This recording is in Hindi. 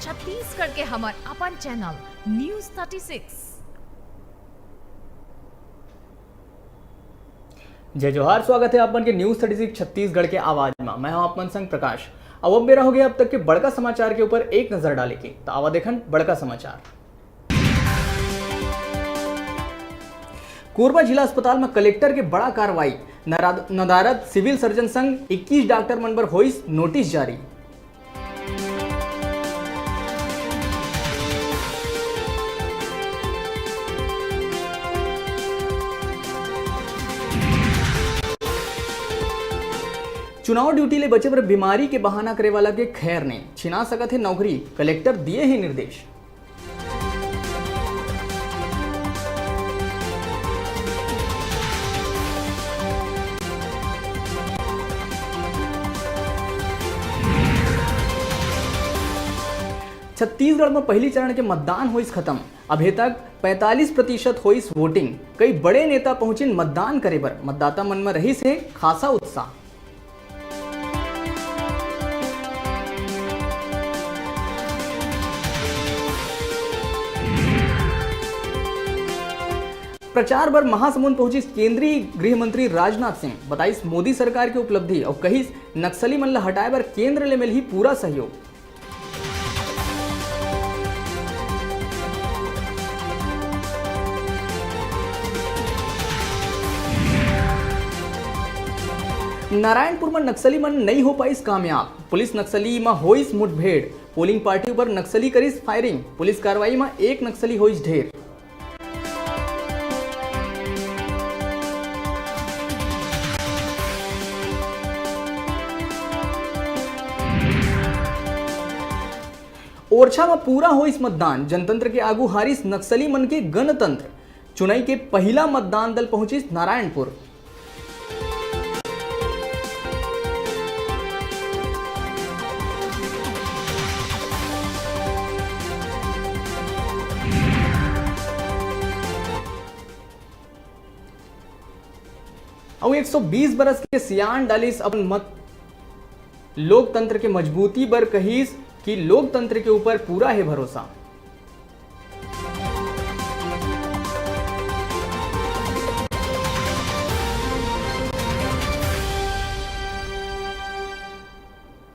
छत्तीसगढ़ के हमार अपन चैनल न्यूज 36। जय जोहार, स्वागत है आपन के न्यूज 36 छत्तीसगढ़ के आवाज में। मैं हूं आपन संग प्रकाश। अब मेरा हो गया अब तक के बड़का समाचार के ऊपर एक नजर डाले के तो आवा देखन बड़का समाचार। कोरबा जिला अस्पताल में कलेक्टर के बड़ा कार्रवाई, नदारद सिविल सर्जन संग 21 डॉक्टर मन पर होइस नोटिस जारी। चुनाव ड्यूटी ले बचे पर बीमारी के बहाना करे वाला के खैर ने छिना सकत है नौकरी, कलेक्टर दिए ही निर्देश। छत्तीसगढ़ में पहली चरण के मतदान होइस खत्म। अभी तक 45% होइस वोटिंग। कई बड़े नेता पहुंचिन मतदान करे बर। मतदाता मन में रही से खासा उत्साह। प्रचार पर महासमुंद पहुंची केंद्रीय गृह मंत्री राजनाथ सिंह। बताइस मोदी सरकार की उपलब्धि और कही नक्सली मन ला हटाए बर केंद्र ले मिल ही पूरा सहयोग। नारायणपुर में नक्सली मन नहीं हो पाइस कामयाब। पुलिस नक्सली में होइस मुठभेड़। पोलिंग पार्टी पर नक्सली करिस फायरिंग। पुलिस कार्रवाई में एक नक्सली होइस ढेर। ओरछा में पूरा होइस मतदान। जनतंत्र के आगू हारिस नक्सली मन के गणतंत्र। चुनाई के पहला मतदान दल पहुंचिस नारायणपुर। और 120 बरस के सियान डालिस अपन मत लोकतंत्र के मजबूती बर कहिस कि लोकतंत्र के ऊपर पूरा है भरोसा।